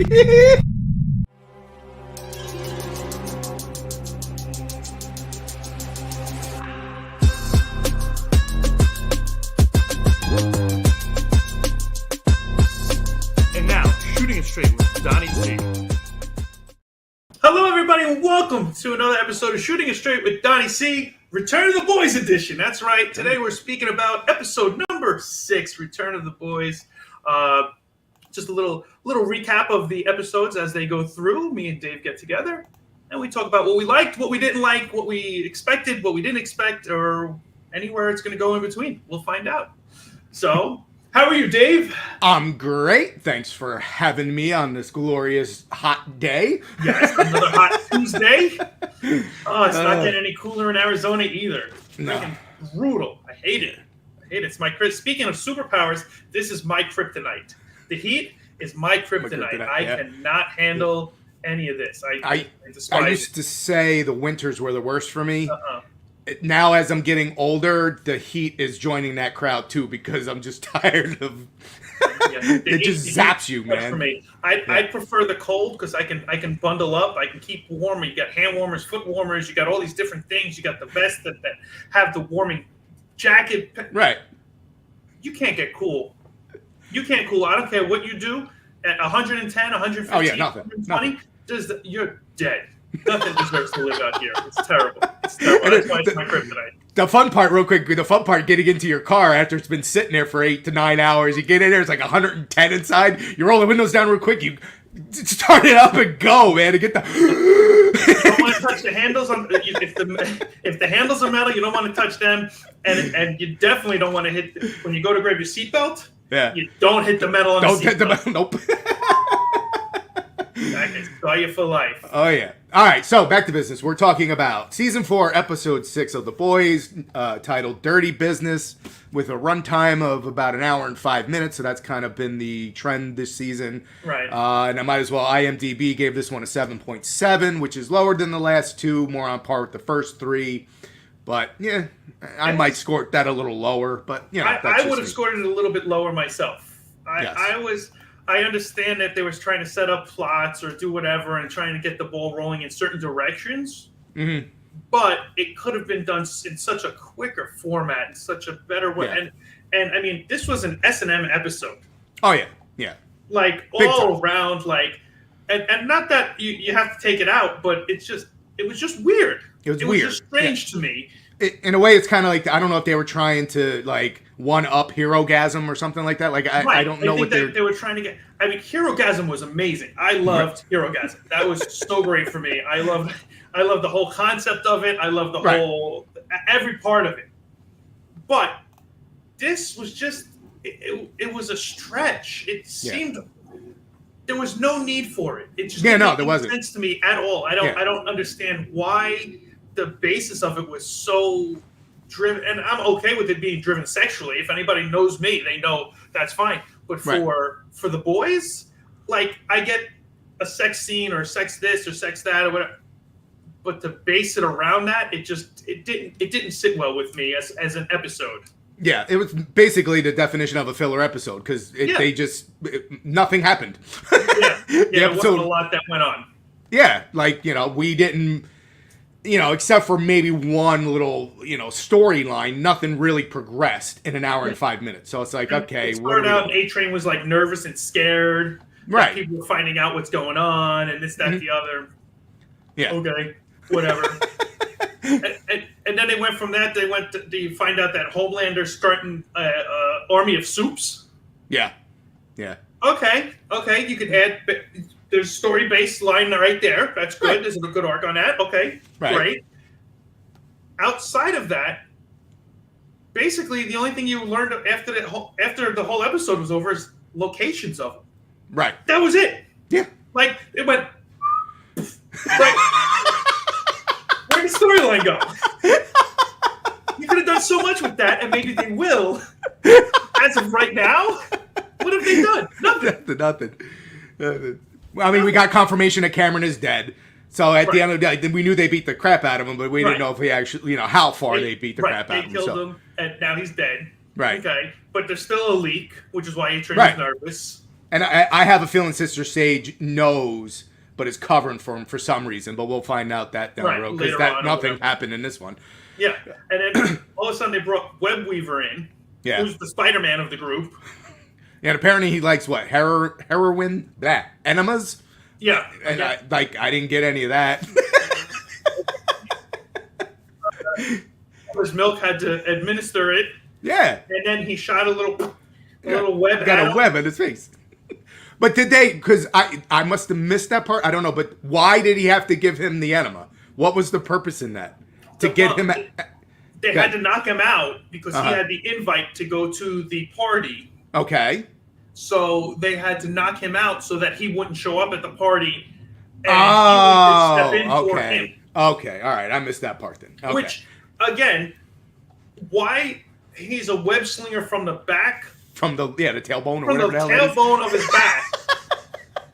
And now, shooting it straight with Donnie C. Hello, everybody, and welcome to another episode of Shooting It Straight with Donnie C. Return of the Boys edition. That's right. Today we're speaking about episode number 6, Return of the Boys. Just a little recap of the episodes as they go through. Me and Dave get together, and we talk about what we liked, what we didn't like, what we expected, what we didn't expect, or anywhere it's going to go in between. We'll find out. So, how are you, Dave? I'm great. Thanks for having me on this glorious hot day. Yes, another hot Tuesday. Oh, it's not getting any cooler in Arizona either. No. Freaking brutal. I hate it. It's my Speaking of superpowers, this is my kryptonite. The heat is my kryptonite. I cannot handle any of this. I despise I used to say the winters were the worst for me. Uh-uh. Now, as I'm getting older, the heat is joining that crowd too because I'm just tired of. It just zaps you, man. For me, I prefer the cold because I can bundle up. I can keep warm. You got hand warmers, foot warmers. You got all these different things. You got the vest that have the warming jacket. Right. You can't get cool. You can't cool. I don't care what you do at 110, 115, oh, yeah, nothing. 120. You're dead. Nothing deserves to live out here. It's terrible. It's terrible. That's why it's my kryptonite. The fun part, real quick, getting into your car after it's been sitting there for 8 to 9 hours. You get in there, it's like 110 inside. You roll the windows down real quick. You start it up and go, man, to get the. You don't want to touch the handles. If the handles are metal, you don't want to touch them. And you definitely don't want to hit, when you go to grab your seatbelt, you don't hit the metal on the seatbelt. Don't hit the metal, nope. That can scar you for life. Oh, yeah. All right, so back to business. We're talking about Season 4, Episode 6 of The Boys, titled Dirty Business, with a runtime of about an hour and 5 minutes, so that's kind of been the trend this season. Right. And I might as well, IMDb gave this one a 7.7, which is lower than the last two, more on par with the first 3. But, yeah, I might score that a little lower, but, you know. I would have scored it a little bit lower myself. I understand that they was trying to set up plots or do whatever and trying to get the ball rolling in certain directions. Mm-hmm. But it could have been done in such a quicker format, in such a better way. Yeah. And I mean, this was an S&M episode. Oh, yeah. Yeah. Like, big all time. Around, like, and not that you have to take it out, but it was just weird. It was weird. Was just strange to me. In a way, it's kind of like, I don't know if they were trying to, like, one-up Hero-gasm or something like that. Like, I don't know what they were trying to get. I mean, Hero-gasm was amazing. I loved Hero-gasm. That was so great for me. I loved the whole concept of it. I loved the whole, every part of it. But this was just, it was a stretch. It seemed, there was no need for it. It just didn't make sense to me at all. I don't understand why the basis of it was so driven, and I'm okay with it being driven sexually. If anybody knows me, they know that's fine. But for the boys, like, I get a sex scene or sex this or sex that or whatever, but to base it around that, it didn't sit well with me as an episode. Yeah, it was basically the definition of a filler episode because nothing happened. There wasn't a lot that went on. Yeah, like, we didn't. Except for maybe one little, storyline, nothing really progressed in an hour and 5 minutes. So it's like, okay. It started out and A-Train was like nervous and scared. Right. People were finding out what's going on and this, that, the other. Yeah. Okay, whatever. and then they went from that, you find out that Homelander's starting an army of soups. Yeah. Yeah. Okay, you could add... There's a story-based line right there. That's good. Right. There's a good arc on that. Okay, great. Outside of that, basically the only thing you learned after the whole episode was over is locations of them. Right. That was it. Yeah. Like, it went... Where'd the storyline go? You could have done so much with that, and maybe they will. As of right now, what have they done? Nothing. Well, I mean, we got confirmation that Cameron is dead. So at the end of the day, we knew they beat the crap out of him, but we didn't know if he actually, how far they beat the crap out of him. They killed him, and now he's dead. Right. Okay. But there's still a leak, which is why A-Train is nervous. And I have a feeling Sister Sage knows, but is covering for him for some reason. But we'll find out that down the road, because nothing happened in this one. Yeah, and then all of a sudden they brought Webweaver in, who's the Spider-Man of the group. Yeah, and apparently he likes what? Heroin? That enemas? Yeah. And I didn't get any of that. His milk had to administer it. Yeah. And then he shot a little web. Got a web in his face. But did they? Because I must have missed that part. I don't know. But why did he have to give him the enema? What was the purpose in that? To get him. They had to knock him out because he had the invite to go to the party. Okay. So they had to knock him out so that he wouldn't show up at the party. And he would step in for him. Okay. All right. I missed that part then. Okay. Which, again, why he's a web slinger from the back? From the tailbone or from whatever the tailbone of his back.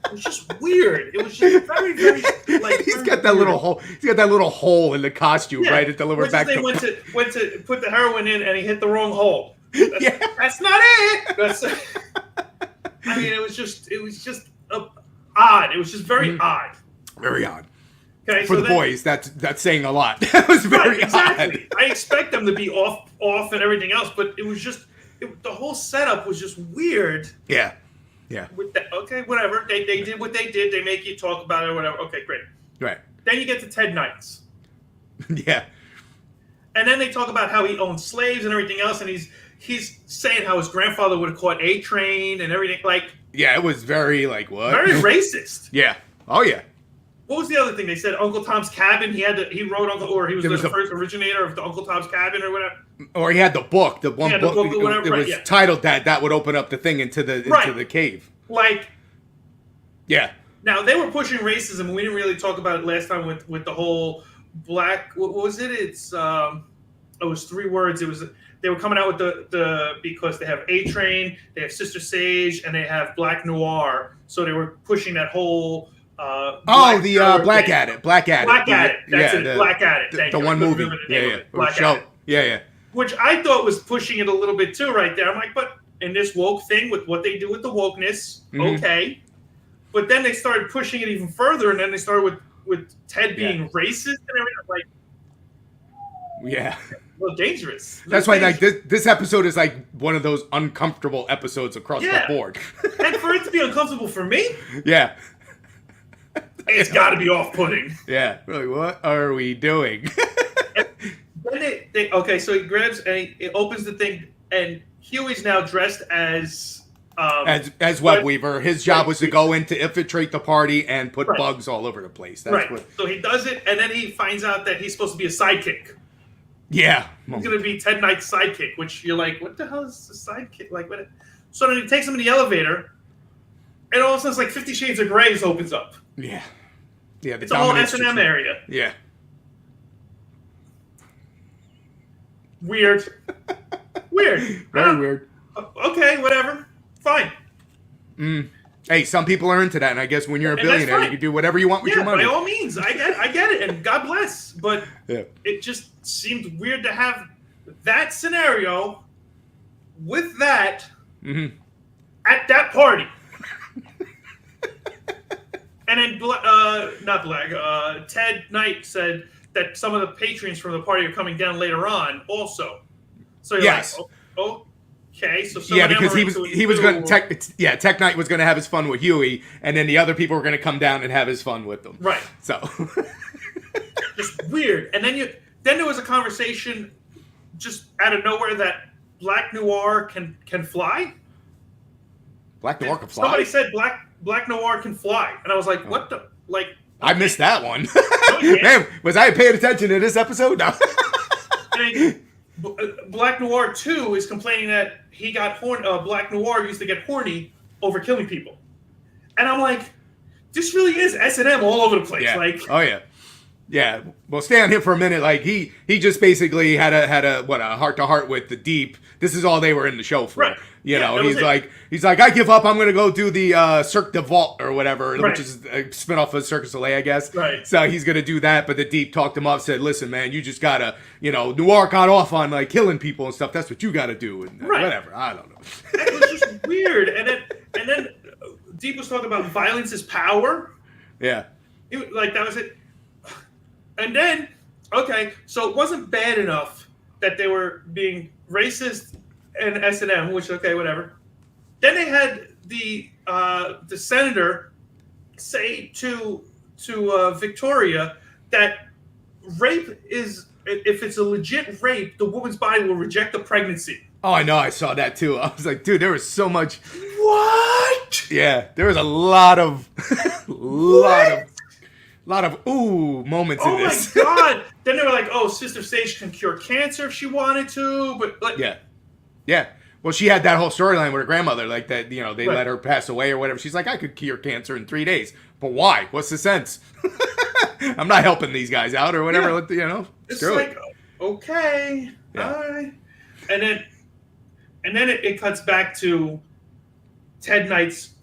It was just weird. It was just very, very like. He's got that little hole. He's got that little hole in the costume, right? It delivered back. They went to put the heroin in, and he hit the wrong hole. That's not it. I mean, it was just odd. It was just very odd. Very odd. Okay, for the boys, that's saying a lot. That was very exactly. odd. I expect them to be off and everything else, but it was just the whole setup was just weird. Yeah. Yeah. Okay, whatever. They did what they did. They make you talk about it or whatever. Okay, great. Right. Then you get to Ted Knights. Yeah. And then they talk about how he owned slaves and everything else, and he's saying how his grandfather would have caught A-Train and everything. Like, yeah, it was very like what? Very racist. Yeah. Oh yeah. What was the other thing they said? Uncle Tom's Cabin. He wrote Uncle, or he was the first originator of the Uncle Tom's Cabin or whatever. Or he had the book, the one book. or whatever, it was titled that would open up the thing into the cave. Like, yeah. Now they were pushing racism. We didn't really talk about it last time with the whole black. What was it? It was 3 words. It was they were coming out with the because they have A-Train, they have Sister Sage, and they have Black Noir. So they were pushing that whole. Black Addict. Black Addict. That's it. Black Addict. The one movie. Yeah. Black Addict. Yeah. Which I thought was pushing it a little bit too, right there. I'm like, but in this woke thing with what they do with the wokeness, okay. But then they started pushing it even further, and then they started with Ted being racist and everything. Like, yeah. A little dangerous. That's why like this episode is like one of those uncomfortable episodes across the board. And for it to be uncomfortable for me, it's got to be off-putting. Yeah. Really, what are we doing? Then so he grabs and he opens the thing, and Huey's now dressed as Webweaver. His job was to go in to infiltrate the party and put bugs all over the place. That's what. So he does it, and then he finds out that he's supposed to be a sidekick. Yeah. He's going to be Ted Knight's sidekick, which you're like, what the hell is a sidekick? Like, what? So then he takes him in the elevator, and all of a sudden, it's like 50 Shades of Grey opens up. Yeah. Yeah. It's a whole S&M area. Yeah. Weird. Very weird. Okay, whatever. Fine. Hey, some people are into that, and I guess when you're a billionaire, you can do whatever you want with your money. By all means, I get it, and God bless. But it just seemed weird to have that scenario with that at that party. And then Ted Knight said that some of the patrons from the party are coming down later on also. So you're like, okay, so because he was going to Tech Knight was going to have his fun with Huey, and then the other people were going to come down and have his fun with them. Right. So just weird. And then there was a conversation just out of nowhere that Black Noir can fly. Black Noir can fly. Somebody said Black Noir can fly, and I was like, what the like. I missed that one. Man, was I paying attention to this episode? No. Black Noir 2 is complaining that he got Black Noir used to get horny over killing people, and I'm like, this really is S&M all over the place. Yeah. Like, yeah. Well, stay on him for a minute. Like he just basically had a heart to heart with the Deep. This is all they were in the show for. Right. You know, he's like, I give up. I'm going to go do the Cirque du Vault or whatever, which is a spinoff of Cirque du Soleil, I guess. Right. So he's going to do that. But the Deep talked him up, said, listen, man, you just got to, Noir got off on like killing people and stuff. That's what you got to do. And whatever. I don't know. It was just weird. And then Deep was talking about violence is power. Yeah. Like, that was it. And then, okay, so it wasn't bad enough that they were being racist and S&M, which, okay, whatever. Then they had the senator say to Victoria that rape is, if it's a legit rape, the woman's body will reject the pregnancy. Oh, I know. I saw that too. I was like, dude, there was so much. What? Yeah, there was a lot of, lot of ooh moments in this. Oh my god! Then they were like, "Oh, Sister Sage can cure cancer if she wanted to," but like, yeah. Well, she had that whole storyline with her grandmother, like that. You know, they let her pass away or whatever. She's like, "I could cure cancer in 3 days," but why? What's the sense? I'm not helping these guys out or whatever. Yeah. You know, it's like, okay, yeah. All right, and then it cuts back to Ted Knight's.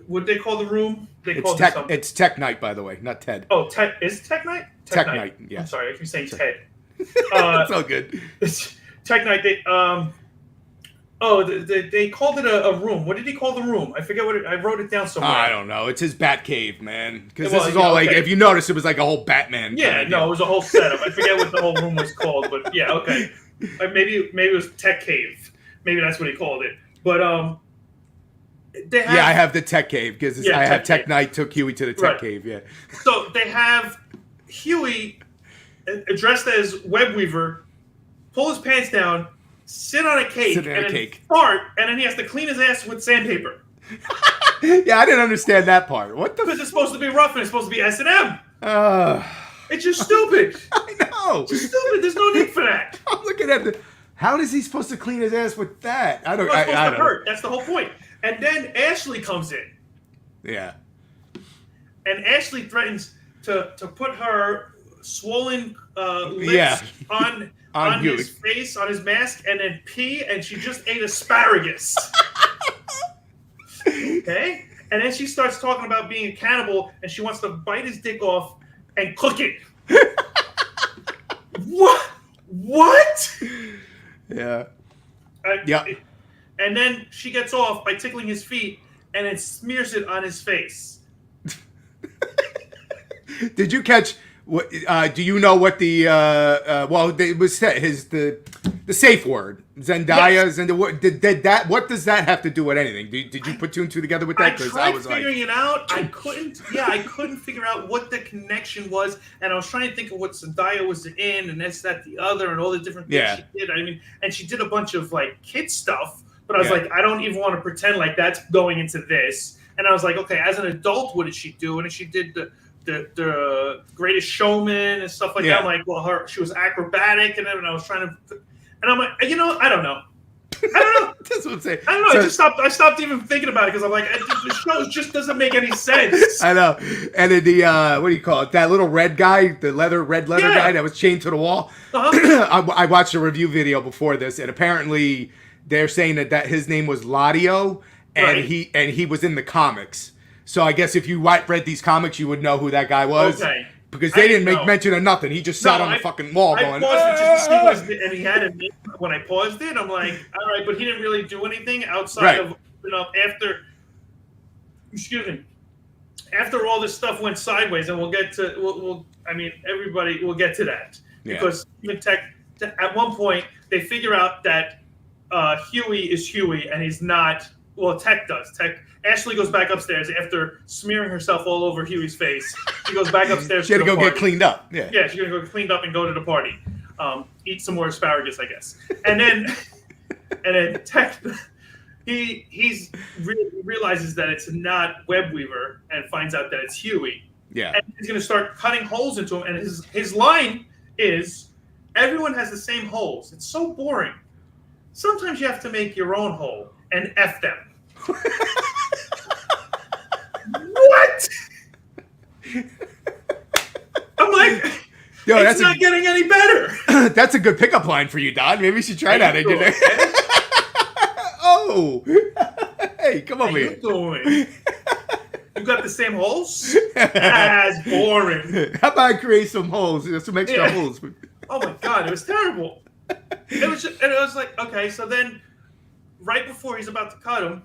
What they call the room? It's Tech Night, by the way, not Ted. Oh, is Tech Night? Tech Night. Yeah. I'm sorry, I keep saying Ted. It's all good. It's Tech Night. They called it a room. What did he call the room? I forget I wrote it down somewhere. I don't know. It's his Bat Cave, man. Because this is all like, if you notice, it was like a whole Batman. Yeah, no, it was a whole setup. I forget what the whole room was called, but yeah, okay. Maybe it was Tech Cave. Maybe that's what he called it. But I have the Tech Cave because I have Tech Knight took Huey to the Tech Cave. Yeah. So they have Huey dressed as Web Weaver, pull his pants down, sit on a cake, fart, and then he has to clean his ass with sandpaper. Yeah, I didn't understand that part. What the? Because it's supposed to be rough and it's supposed to be S&M. It's just stupid. I know. It's just stupid. There's no need for that. I'm looking at how is he supposed to clean his ass with that? I don't. It's supposed to hurt. That's the whole point. And then Ashley comes in. Yeah. And Ashley threatens to put her swollen lips on his face, on his mask, and then pee, and she just ate asparagus. Okay? And then she starts talking about being a cannibal, and she wants to bite his dick off and cook it. What? Yeah. And then she gets off by tickling his feet and then smears it on his face. Did you catch? What? Do you know what the? It was the safe word Zendaya. Yes. What does that have to do with anything? Did you put two and two together with that? I tried figuring it out. I couldn't. Yeah, I couldn't figure out what the connection was, and I was trying to think of what Zendaya was in, and this, that, the other, and all the different things she did. I mean, and she did a bunch of like kid stuff. But I was like, I don't even want to pretend like that's going into this. And I was like, okay, as an adult, what did she do? And she did the Greatest Showman and stuff like that. I'm like, well, she was acrobatic, and then I was trying to, and I'm like, I don't know. That's what I'm saying. I don't know. I stopped even thinking about it because I'm like, the show just doesn't make any sense. I know. And then what do you call it? That little red guy, the red leather guy that was chained to the wall. I watched a review video before this, and apparently they're saying that his name was Ladio, and he was in the comics. So I guess if you read these comics, you would know who that guy was. Okay. Because they didn't make mention of nothing. He just sat on the fucking wall going. I paused it just to see and he had a name. When I paused it, I'm like, all right, but he didn't really do anything outside of after. Excuse me. After all this stuff went sideways, and we'll get to. Everybody will get to that because even Tech. At one point, they figure out that Huey is Huey, and he's not. Well, Tech does. Ashley goes back upstairs after smearing herself all over Huey's face. She goes back upstairs. She had to go get cleaned up. Yeah, she's gonna go cleaned up and go to the party. Eat some more asparagus, I guess. And then Tech, he realizes that it's not Web Weaver and finds out that it's Huey. Yeah, and he's gonna start cutting holes into him. And his line is, "Everyone has the same holes. It's so boring. Sometimes you have to make your own hole and F them." What? I'm like, it's not getting any better. That's a good pickup line for you, Don. Maybe you should try that. Oh, hey, come over here. How you doing? You got the same holes? That's boring. How about I create some holes? Some extra holes. Oh my god, it was terrible. It was like, okay, so then right before he's about to cut him,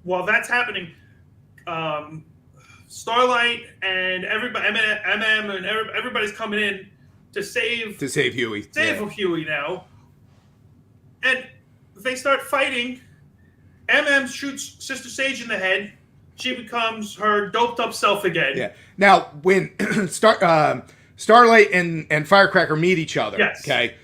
while that's happening, Starlight and everybody, MM and everybody's coming in to save Huey. Huey now, and they start fighting. MM shoots Sister Sage in the head. She becomes her doped up self again. Yeah. Now, when Starlight and Firecracker meet each other, yes. Okay,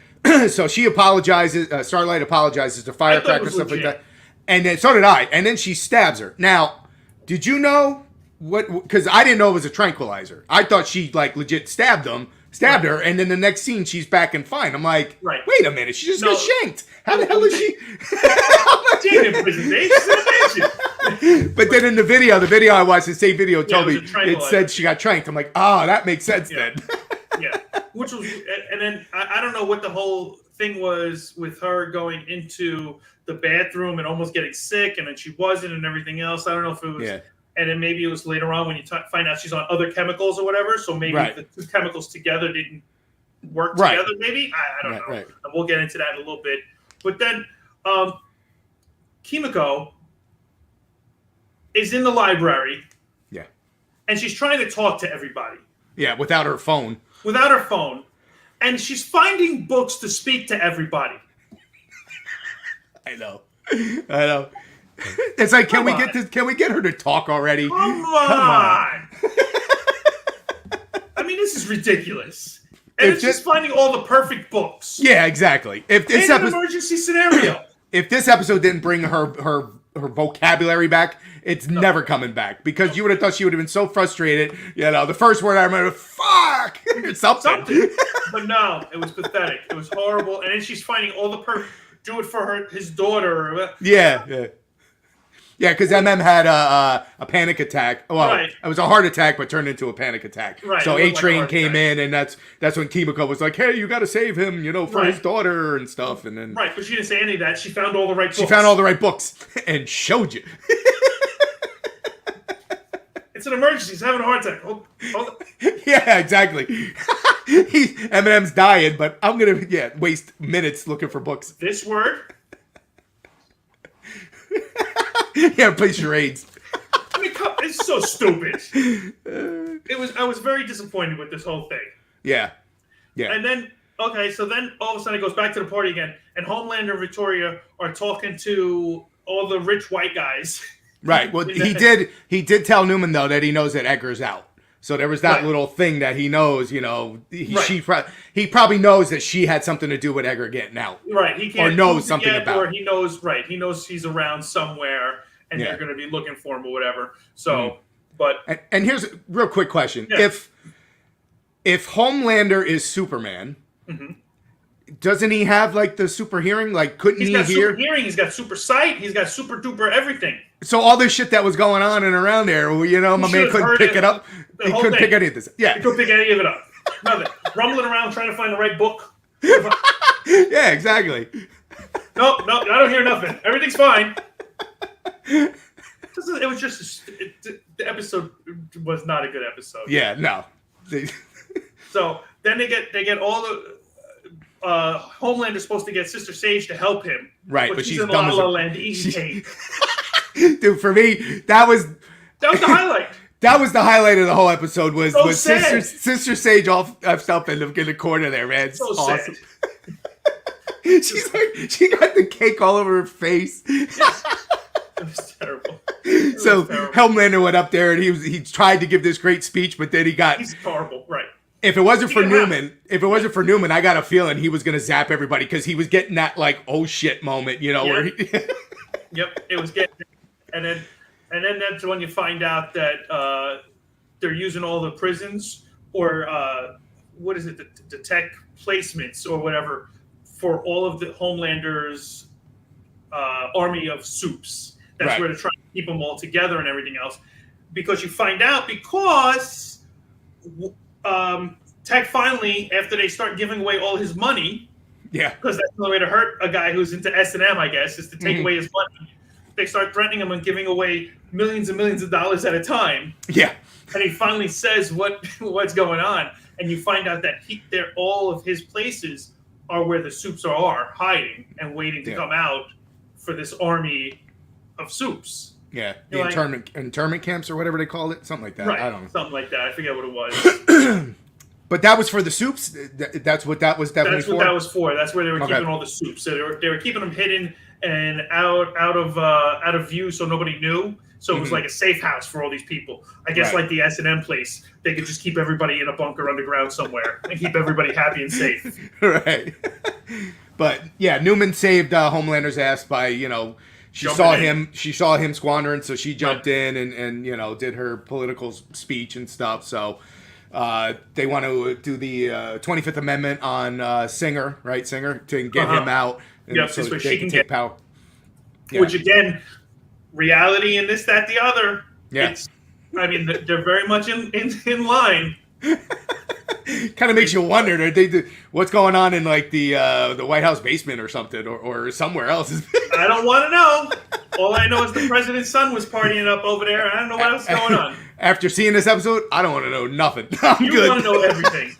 so she apologizes. Starlight apologizes to Firecracker, stuff like that, and then so did I. And then she stabs her. Now, did you know what? Because I didn't know it was a tranquilizer. I thought she like legit stabbed her, and then the next scene she's back and fine. I'm like, wait a minute, she just got shanked. How the hell is she? But then in the video I watched, the same video told me it said she got tranked. I'm like, oh, that makes sense then. Yeah, which was, and then I don't know what the whole thing was with her going into the bathroom and almost getting sick, and then she wasn't, and everything else. I don't know if it was. Yeah. And then maybe it was later on when you find out she's on other chemicals or whatever. So maybe the two chemicals together didn't work together. Maybe I don't know. Right. And we'll get into that in a little bit. But then Kimiko is in the library. Yeah. And she's trying to talk to everybody. Yeah, without her phone. And she's finding books to speak to everybody. I know. It's like, can we get this? Can we get her to talk already? Come on. I mean, this is ridiculous. And it's just finding all the perfect books. Yeah, exactly. If this an emergency scenario. If this episode didn't bring her vocabulary back, it's never coming back, because you would have thought she would have been so frustrated. You know, the first word I remember, fuck, or something. But no, it was pathetic. It was horrible. And then she's finding all the perfect. Do it for his daughter. Yeah. Yeah, because MM had a panic attack. Well, it was a heart attack, but turned into a panic attack. Right. So A-Train came in, and that's when Kimiko was like, "Hey, you got to save him, for his daughter and stuff." And then but she didn't say any of that. She found all the right books. She found all the right books and showed you. It's an emergency. He's having a heart attack. Hold Yeah, exactly. Eminem's dying, but I'm gonna waste minutes looking for books. This word. Yeah, play charades. I mean, it's so stupid. I was very disappointed with this whole thing. Yeah. And then, so then all of a sudden it goes back to the party again, and Homelander and Victoria are talking to all the rich white guys. Right. Well, he did tell Newman though that he knows that Edgar's out. So there was that little thing that he knows. He probably knows that she had something to do with Edgar getting out. Right. He can't or knows something about. Or he knows. Right. He knows he's around somewhere. And they're going to be looking for him or whatever. So, but... And here's a real quick question. Yeah. If Homelander is Superman, doesn't he have, the super hearing? Couldn't he hear? He's got super hearing. He's got super sight. He's got super duper everything. So all this shit that was going on and around there, my man couldn't pick it up. He couldn't pick any of this. Yeah. He couldn't pick any of it up. Nothing. Rumbling around trying to find the right book. Yeah, exactly. No, I don't hear nothing. Everything's fine. It was just the episode was not a good episode. Yeah, no. So then they get all the Homelander's supposed to get Sister Sage to help him. Right, but she's in dumb La La Land. Easy take. Dude, for me, that was the highlight. That was the highlight of the whole episode. Was sad. Sister Sage all effed up in the corner there, man. It's awesome. Sad. She's like, she got the cake all over her face. It was terrible. Homelander went up there and he tried to give this great speech, but then he's horrible, right? If it wasn't for Newman, I got a feeling he was gonna zap everybody because he was getting that oh shit moment, where he Yep, it was getting, and then that's when you find out that they're using all the prisons or what is it, the tech placements or whatever for all of the Homelander's army of soups. That's where they're trying to keep them all together and everything else. Because you find out because Tech finally, after they start giving away all his money, because that's the only way to hurt a guy who's into S&M, I guess, is to take away his money. They start threatening him and giving away millions and millions of dollars at a time. Yeah. And he finally says what's going on. And you find out that all of his places are where the soups are hiding and waiting to come out for this army of soups. Yeah, the internment camps or whatever they called it, something like that. Right, I don't know. something like that. I forget what it was. But that was for the soups. That's what that was definitely for. That's what that was for. That's where they were keeping all the soups. So they were keeping them hidden and out of view, so nobody knew. So it was like a safe house for all these people. I guess like the S&M place, they could just keep everybody in a bunker underground somewhere and keep everybody happy and safe. Right. But yeah, Newman saved Homelander's ass by she saw him squandering, so she jumped in and did her political speech and stuff. So they want to do the 25th Amendment on Singer, right? Singer, to get him out. Yep, so so she can take power. Yeah. Which again, reality and this, that, the other. Yeah. They're very much in line. Kind of makes you wonder, what's going on in like the White House basement or something, or somewhere else. I don't want to know. All I know is the president's son was partying up over there. I don't know what else is going on. After seeing this episode, I don't want to know nothing. You want to know everything.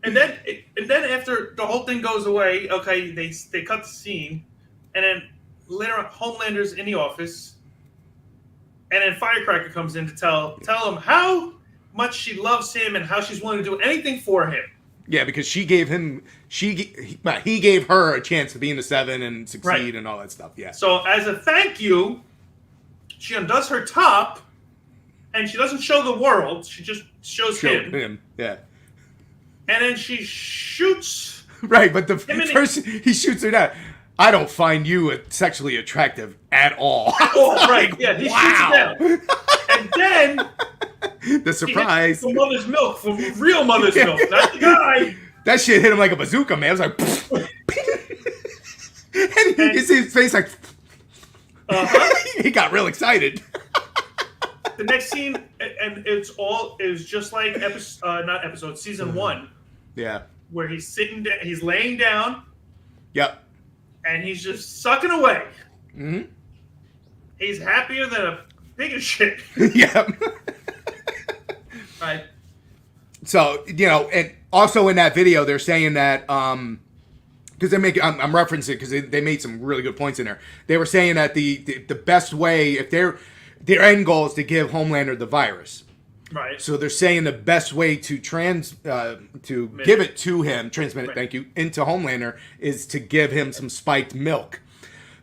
And then after the whole thing goes away, okay, they cut the scene, and then later on, Homelander's in the office, and then Firecracker comes in to tell him how much she loves him and how she's willing to do anything for him. Yeah, because he gave her a chance to be in the 7 and succeed and all that stuff. Yeah. So as a thank you, she undoes her top, and she doesn't show the world. She just shows him. Yeah. And then she shoots. Right, but the first he shoots her down. I don't find you sexually attractive at all. Right, yeah, he shoots her down. And then the surprise. From mother's milk, from real mother's milk, not the guy. That shit hit him like a bazooka, man. It was like, and you see his face like, he got real excited. The next scene, and it's just like season 1. Yeah. Where he's sitting down, he's laying down. Yep. And he's just sucking away. Mm-hmm. He's happier than a pig of shit. Yep. Right. So, and also in that video, they're saying that, because I'm referencing because they made some really good points in there. They were saying that the best way, if their end goal is to give Homelander the virus. Right. So they're saying the best way to give it to him, transmit it, thank you, into Homelander is to give him some spiked milk.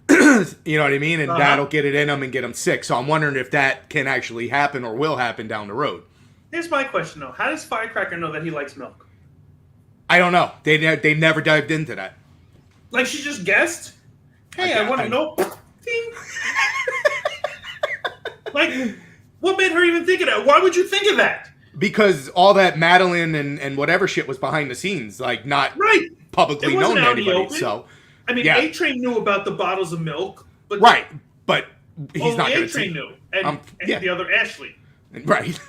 You know what I mean? And that'll get it in him and get him sick. So I'm wondering if that can actually happen or will happen down the road. Here's my question, though. How does Firecracker know that he likes milk? I don't know. They never dived into that. Like she just guessed? Hey, I want to know. Ding. Like, what made her even think of that? Why would you think of that? Because all that Madeline and whatever shit was behind the scenes, like not publicly known to anybody. So, I mean, A-Train knew about the bottles of milk, but but he's not going to A-Train knew, and the other Ashley, right?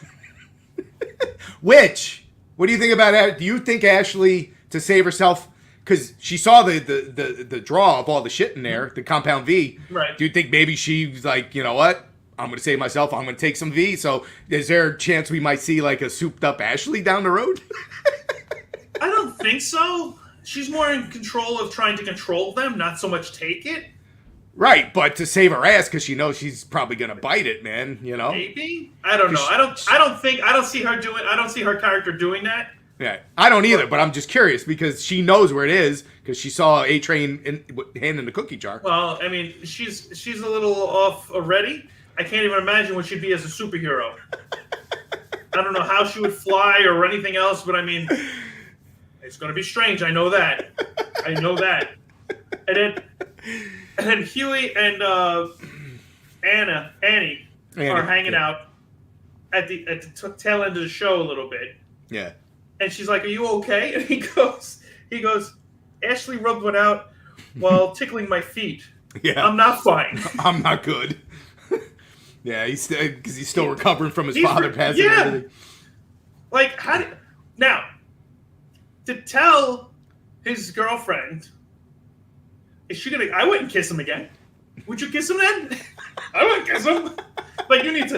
Which, what do you think about that? Do you think Ashley, to save herself, because she saw the draw of all the shit in there, the compound V? Right. Do you think maybe she's like, you know what? I'm going to save myself. I'm going to take some V. So is there a chance we might see like a souped up Ashley down the road? I don't think so. She's more in control of trying to control them, not so much take it. Right, but to save her ass because she knows she's probably going to bite it, man, Maybe? I don't know. I don't see her character doing that. Yeah, I don't either, but I'm just curious because she knows where it is because she saw A-Train hand in the cookie jar. Well, I mean, she's a little off already. I can't even imagine what she'd be as a superhero. I don't know how she would fly or anything else, but I mean, it's going to be strange. I know that. And then Huey and Annie are hanging out at the tail end of the show a little bit. Yeah. And she's like, "Are you okay?" And he goes, "Ashley rubbed one out while tickling my feet. Yeah. I'm not fine. I'm not good." Yeah, he's still recovering from his father passing. Yeah. Everything. Like, now, to tell his girlfriend, is she gonna? I wouldn't kiss him again. Would you kiss him then? I wouldn't kiss him. Like you need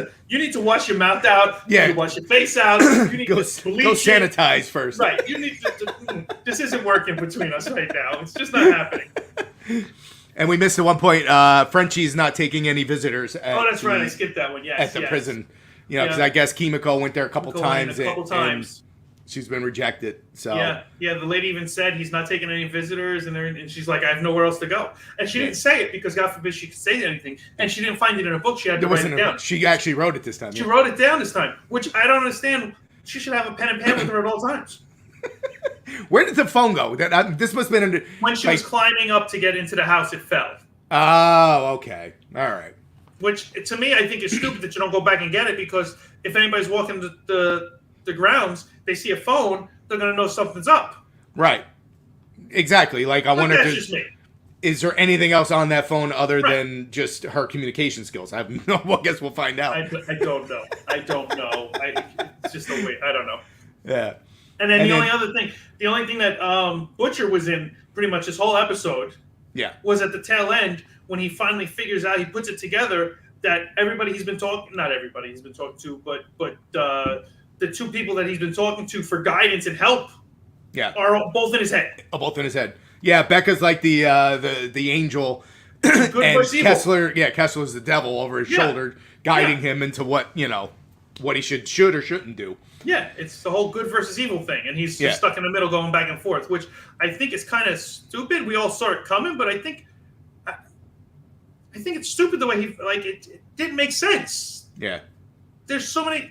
to wash your mouth out. Yeah. You need to wash your face out. You need go to bleach sanitize first. Right. You need to. This isn't working between us right now. It's just not happening. And we missed at one point, Frenchie's not taking any visitors. That's right. I skipped that one. Yes. At the prison. You know, because I guess Kimiko went there a couple times. And she's been rejected. So yeah. The lady even said he's not taking any visitors, and she's like, I have nowhere else to go. And she didn't say it because God forbid she could say anything. And she didn't find it in a book. She had to write it down. She actually wrote it this time. She wrote it down this time, which I don't understand. She should have a pen and pad with her at all times. Where did the phone go? This must have been when she was climbing up to get into the house. It fell. Oh, okay, all right. Which to me, I think is stupid that you don't go back and get it, because if anybody's walking the grounds, they see a phone, they're gonna know something's up. Right. Exactly. Like I wonder that's just me. Is there anything else on that phone other than just her communication skills? I have no. I guess we'll find out. I don't know. It's just a way. I don't know. Yeah. And then the only thing that Butcher was in pretty much this whole episode, was at the tail end when he finally figures out, he puts it together that everybody he's been talking, not everybody he's been talking to, but the two people that he's been talking to for guidance and help, are both in his head. Both in his head. Yeah, Becca's like the angel, good and Kessler. Yeah, Kessler's the devil over his shoulder, guiding him into what he should or shouldn't do. Yeah, it's the whole good versus evil thing, and he's just stuck in the middle, going back and forth, which I think is kind of stupid. We all saw it coming, but I think it's stupid the way it didn't make sense. Yeah, there's so many.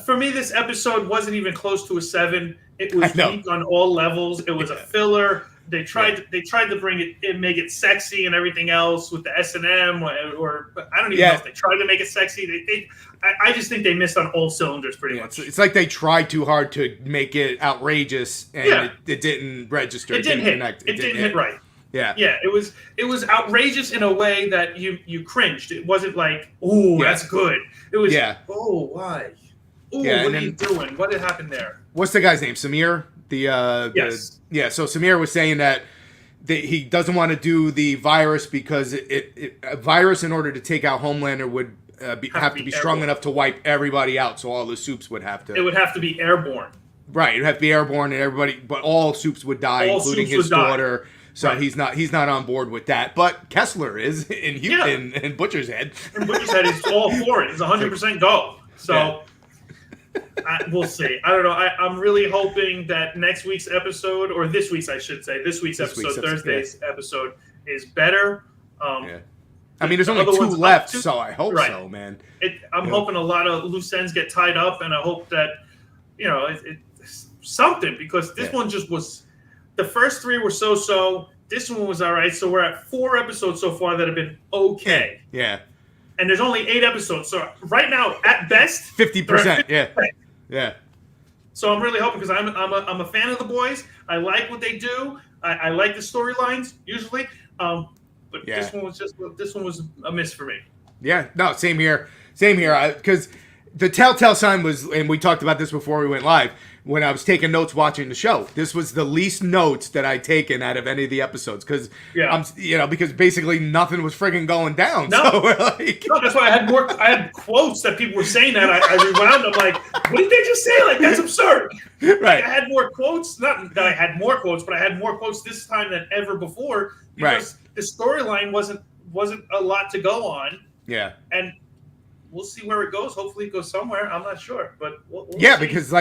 For me, this episode wasn't even close to a 7. It was weak on all levels. It was a filler. They tried to bring it, make it sexy and everything else with the S&M, or I don't even know if they tried to make it sexy. I just think they missed on all cylinders pretty much. It's like they tried too hard to make it outrageous, and it didn't register. It didn't connect. It didn't hit right. Yeah. Yeah, it was outrageous in a way that you cringed. It wasn't like, ooh, that's good. It was, oh, why? Ooh, what are you doing? What had happened there? What's the guy's name? Samir? So Samir was saying that he doesn't want to do the virus because a virus, in order to take out Homelander, would have to be strong enough to wipe everybody out. So all the soups would have to. It would have to be airborne. Right, it would have to be airborne, and everybody, but all soups would die, including his daughter. So he's not on board with that. But Kessler is in Butcher's head. In Butcher's head, he's all for it. It's 100% go. So. We'll see. I don't know. I'm really hoping that next week's episode, or this week's, I should say, Thursday's episode, is better. I mean, there's only 2 left, so I hope so, man. I'm hoping a lot of loose ends get tied up, and I hope that, it's something, because this one just was, the first 3 were so-so. This one was all right. So we're at 4 episodes so far that have been okay. Yeah. And there's only 8 episodes, so right now, at best, 50%. Yeah. So I'm really hoping, because I'm a fan of the boys. I like what they do. I like the storylines usually. But this one was a miss for me. Yeah. No. Same here. Because the telltale sign was, and we talked about this before we went live, when I was taking notes watching the show. This was the least notes that I'd taken out of any of the episodes, because because basically nothing was friggin' going down. No, so no, that's why I had quotes that people were saying that I rewound. I'm like, what did they just say? Like, that's absurd. Right. Like, I had more quotes. Not that I had more quotes, but I had more quotes this time than ever before, because the storyline wasn't a lot to go on. Yeah. And we'll see where it goes. Hopefully it goes somewhere. I'm not sure, but we'll see. Because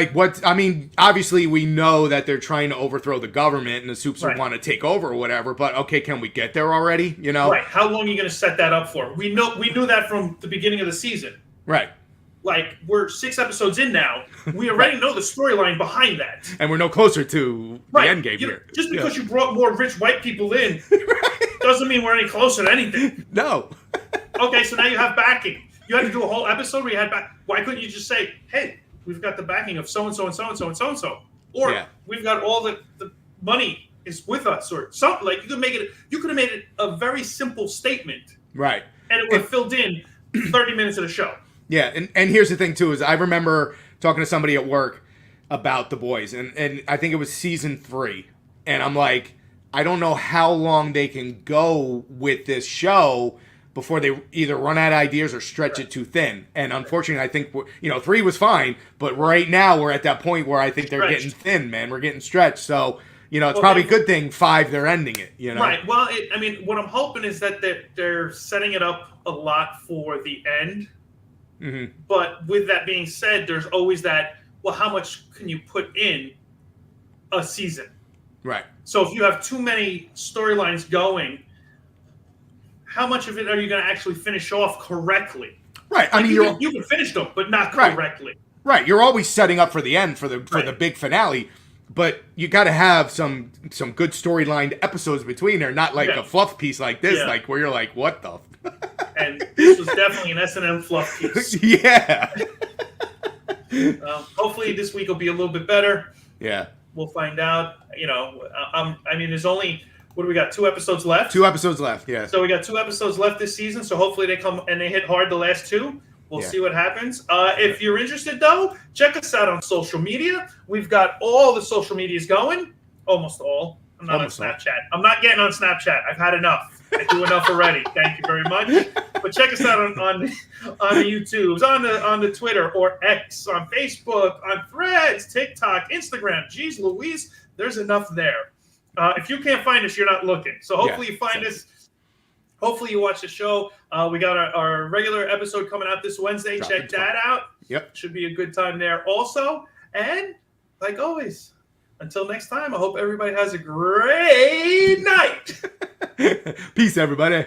obviously we know that they're trying to overthrow the government and the Supes would want to take over or whatever, but okay, can we get there already? Right. How long are you going to set that up for? We knew that from the beginning of the season. Right. Like, we're 6 episodes in now. We already know the storyline behind that. And we're no closer to the end game here. Just because you brought more rich white people in doesn't mean we're any closer to anything. No. Okay, so now you have backing. You had to do a whole episode where you had back. Why couldn't you just say, hey, we've got the backing of so-and-so and so-and-so and so-and-so. Or we've got all the money is with us, or something. Like, you could have made it a very simple statement. Right. And it would have filled in 30 minutes of the show. Yeah, and here's the thing, too, is I remember talking to somebody at work about The Boys, and I think it was season 3. And I'm like, I don't know how long they can go with this show before they either run out of ideas or stretch it too thin. And unfortunately, I think 3 was fine, but right now we're at that point where I think they're getting thin, man. We're getting stretched. So, It's probably a good thing 5 they're ending it. Right. Well, what I'm hoping is that they're setting it up a lot for the end. Mm-hmm. But with that being said, there's always that. Well, how much can you put in a season? Right. So if you have too many storylines going, how much of it are you going to actually finish off correctly? Right. I mean, you can finish them, but not correctly. Right. You're always setting up for the end for the big finale, but you got to have some good storyline episodes between there, not like a fluff piece like this, like where you're like, what the? And this was definitely an S&M fluff piece. Yeah. Hopefully this week will be a little bit better. Yeah. We'll find out. There's only. What do we got? 2 episodes left? 2 episodes left, yeah. So we got 2 episodes left this season, so hopefully they come and they hit hard the last 2. We'll see what happens. If you're interested, though, check us out on social media. We've got all the social medias going. Almost all. I'm not on Snapchat. I'm not getting on Snapchat. I've had enough. I do enough already. Thank you very much. But check us out on the YouTubes, on the Twitter or X, on Facebook, on Threads, TikTok, Instagram. Jeez Louise, there's enough there. If you can't find us, you're not looking. So hopefully you find us. Hopefully you watch the show. We got our regular episode coming out this Wednesday. Check that out. Yep. Should be a good time there also. And like always, until next time, I hope everybody has a great night. Peace, everybody.